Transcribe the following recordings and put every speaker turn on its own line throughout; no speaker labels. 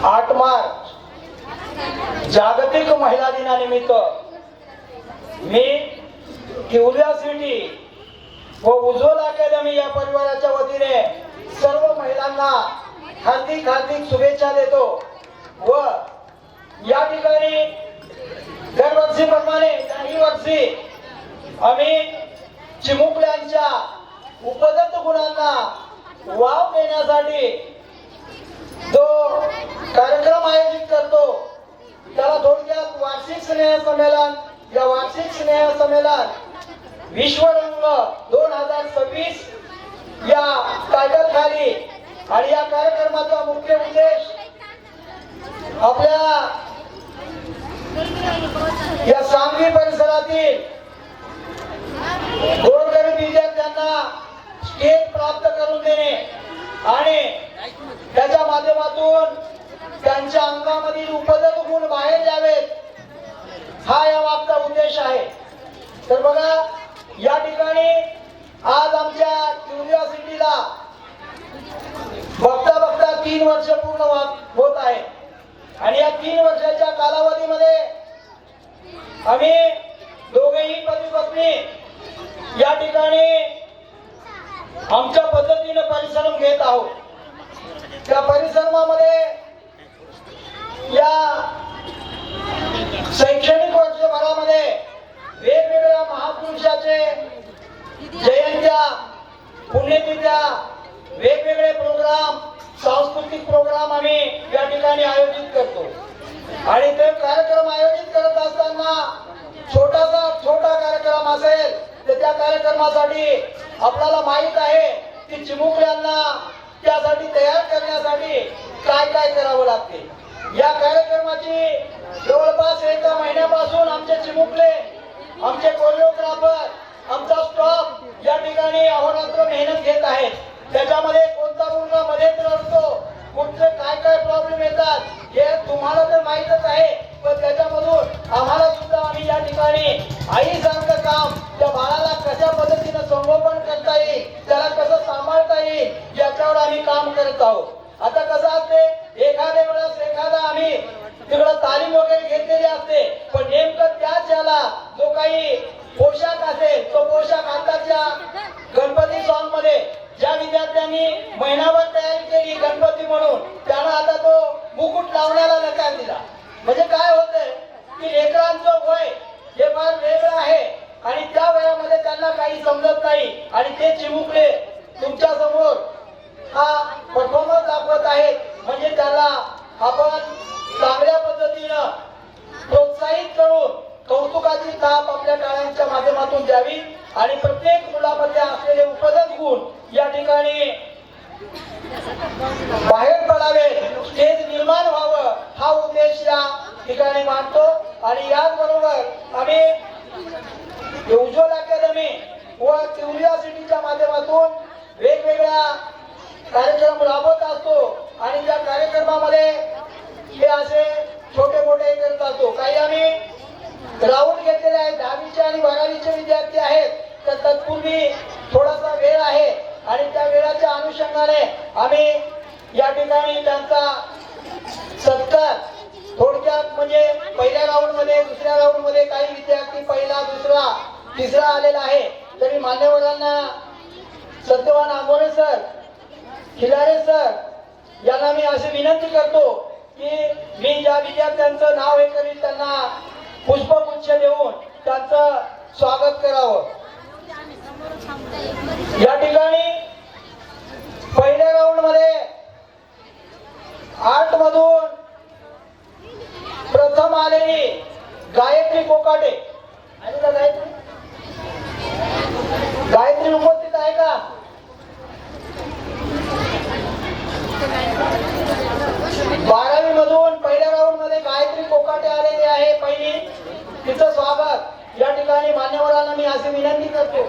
8 मार्च जागतिक महिला दिनानिमित्त मी क्युरिओसिटी व उज्ज्वल अकॅडमी या परिवाराच्या वतीने सर्व महिलांना हार्दिक शुभेच्छा देतो व या ठिकाणी दरवर्षीप्रमाणे याही वर्षी आम्ही चिमुकल्यांच्या उपदत्त गुणांना वाव देण्यासाठी जो कार्यक्रम आयोजित करतो त्याला थोडक्यात वार्षिक स्नेह संमेलन. या वार्षिक स्नेह संमेलन विश्वरंग 2026 या टायटल खाली आणि या कार्यक्रमाचा मुख्य उद्देश आपल्या या सांगली परिसरातील गोरगरीब विद्यार्थ्यांना स्टेज प्राप्त करून देणे आणि त्याच्या माध्यमातून त्यांच्या अंगामधील उपदत्त गुण बाहेर यावेत हा या मागचा उद्देश आहे. तर बघा या ठिकाणी आज आमच्या क्युरिओसिटीला बघता 3 वर्ष पूर्ण होत आहे आणि या 3 वर्षाच्या कालावधीमध्ये आम्ही दोघेही पती पत्नी या ठिकाणी आमच्या पद्धतीने परिश्रम घेत आहोत. त्या परिश्रमामध्ये या शैक्षणिक वर्षभरामध्ये वेगवेगळ्या महापुरुषाचे जयंत्या पुण्यतिथ्या वेगवेगळे प्रोग्राम सांस्कृतिक प्रोग्राम आम्ही या ठिकाणी आयोजित करतो आणि ते कार्यक्रम आयोजित करत असताना छोटा कार्यक्रम असेल तर त्या कार्यक्रमासाठी आपल्याला माहित आहे की चिमुकल्यांना त्यासाठी तयार करण्यासाठी काय करावं लागते. या कार्यक्रमाची जवळपास 1 महिन्यापासून आमचे चिमुकले आमचे कोरिओग्राफर आमचा स्टाफ या ठिकाणी अहोरात्र मेहनत घेत आहेत. त्याच्यामध्ये कोणता मुलगा मध्येच रडतो कुठचे काय प्रॉब्लेम येतात हे तुम्हाला तर माहीतच आहे पण त्याच्यामधून आम्हाला सुद्धा आम्ही या ठिकाणी आईसारखं काम त्या बाळाला कशा पद्धतीने संगोपन करता येईल त्याला कसं सांभाळता येईल याच्यावर आम्ही काम करत आहोत. आता कसं असते एखाद्या वेळेस एखादा आम्ही तिकडं तालीम वगैरे घेतलेली असते पण नेमकं त्याच याला जो काही पोशाख असेल तो पोशाख आताच्या गणपती सॉन्ग मध्ये ज्या विद्यार्थ्यांनी महिनाभर तयारी केली गणपती म्हणून त्यांना आता तो मुकुट लावण्याला नकार दिला. म्हणजे काय होतंय की लेकरांचं वय हे फार वेगळं आहे आणि त्या वयामध्ये त्यांना काही समजत नाही आणि ते चिमुकले तुमच्या समोर हा परफॉर्मन्स दाखवत आहेत म्हणजे त्याला आपण चांगल्या पद्धतीनं प्रोत्साहित करून कौतुकाची थाप आपल्या टाळ्यांच्या माध्यमातून द्यावी आणि प्रत्येक मुलामध्ये असलेले उपदत्त गुण या ठिकाणी बाहेर पडावे स्टेज निर्माण व्हावं हा उद्देश या ठिकाणी मानतो. आणि याचबरोबर आम्ही उज्ज्वल अकॅडमी व क्युरिओसिटीच्या माध्यमातून वेगवेगळ्या कार्यक्रम राबवत असतो आणि त्या कार्यक्रमामध्ये हे असे छोटे मोठे करत असतो. काही आम्ही राऊंड घेतलेले आहेत 10वीचे आणि 12वीचे विद्यार्थी आहेत तर तत्पूर्वी थोडासा वेळ आहे आणि त्या वेळाच्या अनुषंगाने आम्ही या ठिकाणी त्यांचा सत्कार थोडक्यात म्हणजे पहिल्या राऊंड मध्ये दुसऱ्या राऊंड मध्ये काही विद्यार्थी पहिला दुसरा तिसरा आलेला आहे तरी मान्यवरांना सत्यवान आंबोरे सर खिलारे सर यांना मी अशी विनंती करतो की मी ज्या विद्यार्थ्यांचं नाव हे करील त्यांना पुष्पगुच्छ देऊन त्यांचं स्वागत करावं. या ठिकाणी पहिल्या राऊंड मध्ये 8 मधून प्रथम आलेली गायत्री कोकाटे आणि का गायत्री उपस्थित आहे का? बारावी मधून पहिल्या राऊंड मध्ये गायत्री कोकाटे आलेली आहे पहिली तिचं स्वागत या ठिकाणी मान्यवरांना मी अशी विनंती करतो.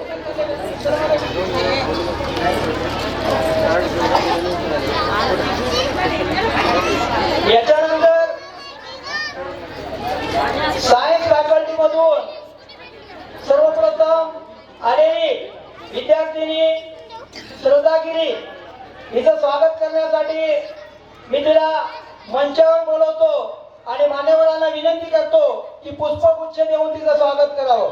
याच्यानंतर सायन्स फॅकल्टी मधून सर्वप्रथम आलेली विद्यार्थिनी श्रद्धागिरी हिचं स्वागत करण्यासाठी मी तिला मंचावर बोलवतो आणि मान्यवरांना विनंती करतो की पुष्पगुच्छ देऊन तिचं स्वागत करावं.